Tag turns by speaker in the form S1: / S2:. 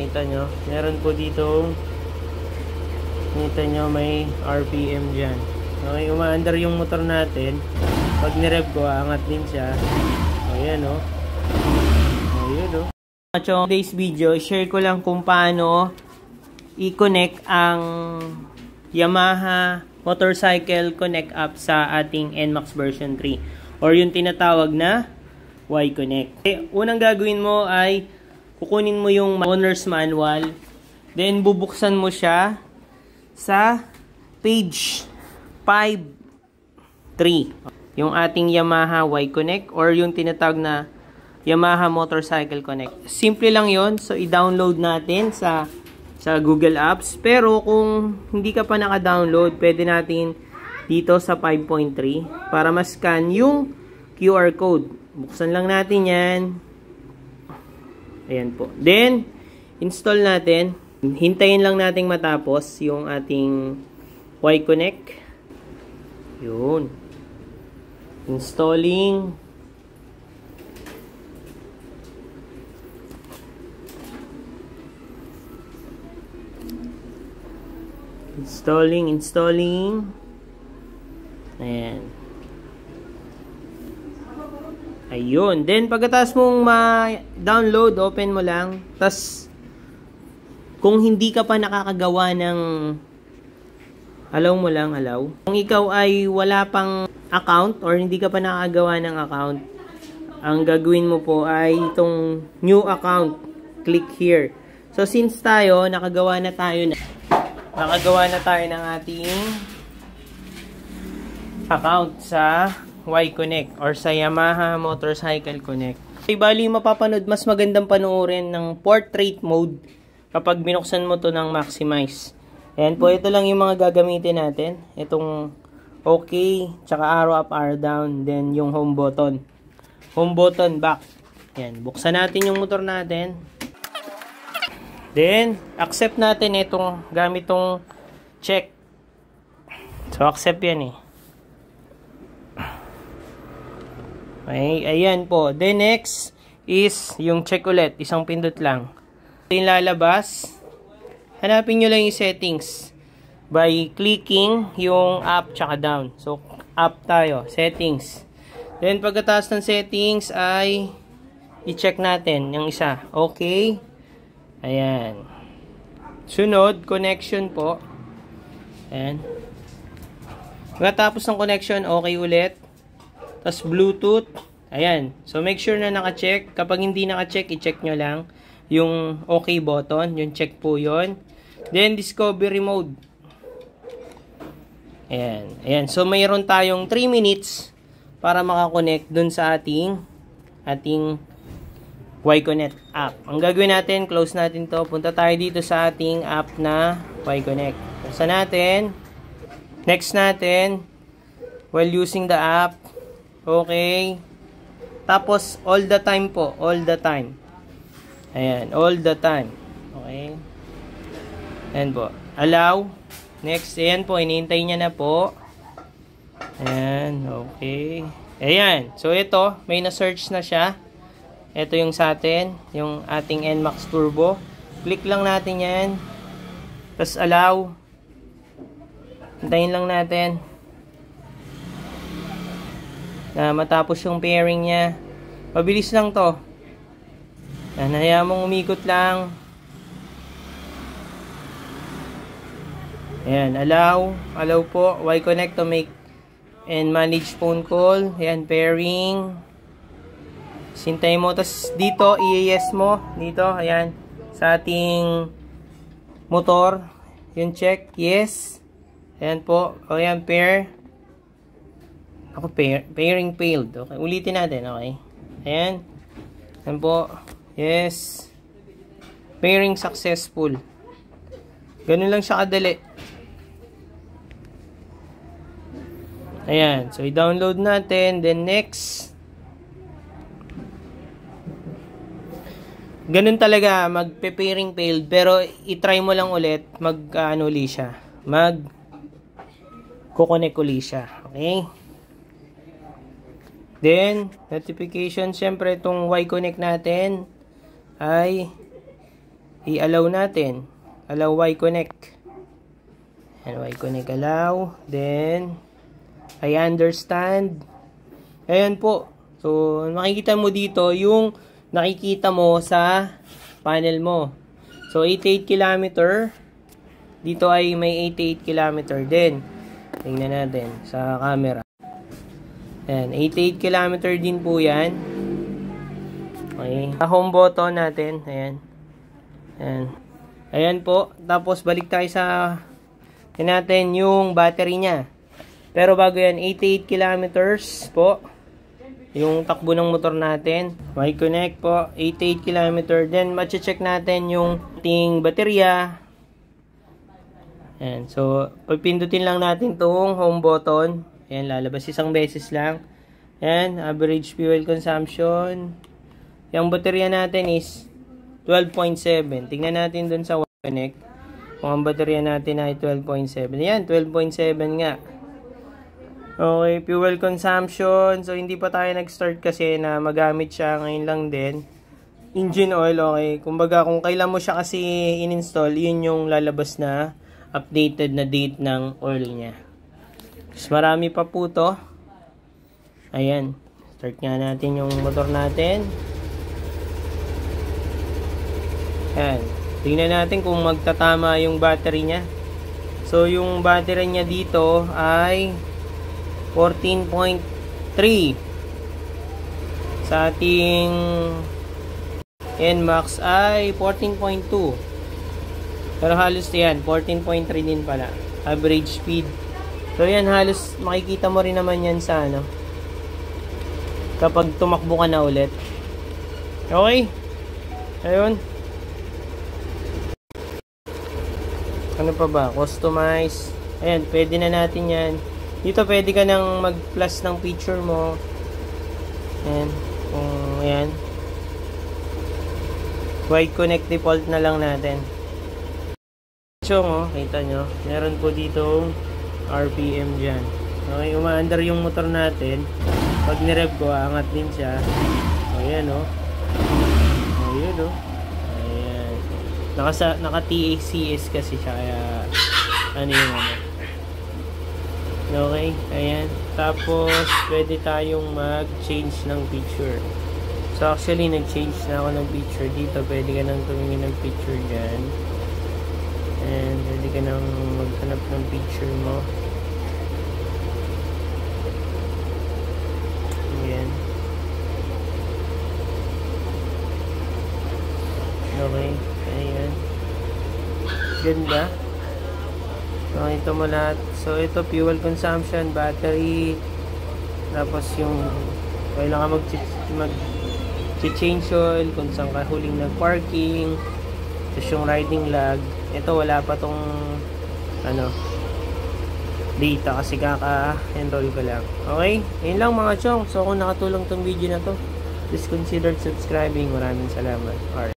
S1: Kita nyo. Meron po dito. Kita nyo may RPM dyan. Okay, umaandar yung motor natin. Pag nirev ko, aangat din siya. Ayan o. Ayan o. So, today's video, share ko lang kung paano i-connect ang Yamaha Motorcycle Connect app sa ating NMAX version 3 or yung tinatawag na Y-Connect. Okay, unang gagawin mo ay kukunin mo yung owner's manual, then bubuksan mo siya sa page 5.3 yung ating Yamaha Y-Connect or yung tinatawag na Yamaha Motorcycle Connect. Simple lang yon. So, i-download natin sa Google Apps. Pero, kung hindi ka pa naka-download, pwede natin dito sa 5.3 para ma-scan yung QR code. Buksan lang natin yan. Ayan po. Then, install natin. Hintayin lang natin matapos yung ating Y-Connect. Yun. Installing. Installing. Ayan. Ayun. Then, pagkatapos mong ma-download, open mo lang. Tapos, kung hindi ka pa nakakagawa ng allow mo lang, allow. Kung ikaw ay wala pang account or hindi ka pa nakakagawa ng account, ang gagawin mo po ay itong new account. Click here. So, since tayo, nakagawa na tayo ng ating account sa Y-Connect or sa Yamaha Motorcycle Connect. Okay, bali mapapanood, mas magandang panoorin ng portrait mode kapag binuksan mo to ng maximize. Ayan po, ito lang yung mga gagamitin natin. Itong OK, tsaka arrow up, arrow down, then yung home button. Home button back. Ayan, buksan natin yung motor natin. Then, accept natin itong gamit tong check. So, accept yan eh. Okay, ayan po. Then, next is yung check ulit. Isang pindot lang. Yung lalabas, hanapin nyo lang yung settings by clicking yung up tsaka down. So, up tayo. Settings. Then, pagkatapos ng settings ay i-check natin yung isa. Okay. Ayan. Sunod, connection po. Ayan. Pagkatapos ng connection, okay ulit. Tapos Bluetooth. Ayan. So, make sure na naka-check. Kapag hindi naka-check, i-check nyo lang yung okay button. Yung check po yun. Then, discovery mode. Ayan. Ayan. So, mayroon tayong 3 minutes para makakonect dun sa ating Y-Connect app. Ang gagawin natin, close natin to. Punta tayo dito sa ating app na Y-Connect. Buksan natin. Next natin. While using the app. Okay. Tapos, all the time po. All the time. Ayan. All the time. Okay. Ayan po. Allow. Next. Ayan po. Inihintay niya na po. Ayan. Okay. Ayan. So, ito. May na-search na siya. Ito yung sa atin, yung ating NMAX Turbo. Click lang natin yan. Tapos allow. Hintayin lang natin na matapos yung pairing niya. Mabilis lang to. Yan, hayaan mong umikot lang. Ayan, allow. Allow po. Y-Connect to make and manage phone call. Ayan, pairing. Sintay mo. Tapos dito, i-yes mo. Dito, ayan. Sa ating motor. Yung check. Yes. Ayan po. O ayan, pair. Ako, pairing failed. Okay. Ulitin natin. Okay. Ayan. Ayan po. Yes. Pairing successful. Ganun lang siya kadali. Ayan. So, i-download natin. Then, next. Ganun talaga, magpe-pairing failed, pero i-try mo lang ulit, mag-ano-uli siya, mag-connect uli siya, okay? Then, notification, syempre itong Y-Connect natin ay i-allow natin. Allow Y-Connect. And Y-Connect allow. Then, I understand. Ayan po. So, makikita mo dito yung nakikita mo sa panel mo. So, 88 km. Dito ay may 88 km din. Tingnan natin sa camera. Ayan, 88 km din po yan. Okay. Sa home button natin. Ayan. Ayan. Ayan po. Tapos, balik tayo sa natin yung battery niya. Pero bago yan, 88 kilometers po yung takbo ng motor natin. Y-Connect po, 88 km. Then, matche-check natin yung ating baterya. Ayan. So, pagpindutin lang natin tong home button. Ayan, lalabas isang beses lang. Ayan, average fuel consumption. Yung baterya natin is 12.7. Tingnan natin dun sa Y-Connect. Kung ang baterya natin ay 12.7. Ayan, 12.7 nga. Okay, fuel consumption. So, hindi pa tayo nag-start kasi na magamit siya. Ngayon lang din. Engine oil, okay. Kumbaga, kung kailan mo siya kasi in-install, yun yung lalabas na updated na date ng oil niya. Mas marami pa po to. Ayan. Start nga natin yung motor natin. Ayan. Tingnan natin kung magtatama yung battery niya. So, yung battery niya dito ay 14.3. Sa ating NMAX ay 14.2. Pero halos yan, 14.3 din pala. Average speed. So, yan halos makikita mo rin naman yan sa ano. Kapag tumakbo ka na ulit. Okay. Ayun. Ano pa ba? Customize. Ayan, pwede na natin yan. Dito pwede ka nang mag-plus ng picture mo. Ayan. Kung ayan. Y-Connect default na lang natin. So, kita nyo. Meron po dito RPM dyan. Okay, umaandar yung motor natin. Pag nirev ko, aangat din siya. Ayan, o. Ayan, o. Naka-TACS kasi siya, kaya ano yung ano. Okay, ayan. Tapos, pwede tayong mag-change ng picture. So, actually, nag-change na ako ng picture dito. Pwede ka nang tumingin ng picture dyan. And, pwede ka nang maghanap ng picture mo. Ayan. Okay. Ayan. Ganda. So, ito mo lahat. So, ito fuel consumption, battery. Tapos yung kailangan mag-change oil kung saan ka huling nag-parking. Tapos yung riding lag. Ito wala pa tong ano data kasi kaka-enroll ko lang. Okay? Yun lang mga chong. So, kung nakatulong tong video na to, please consider subscribing. Maraming salamat. Alright.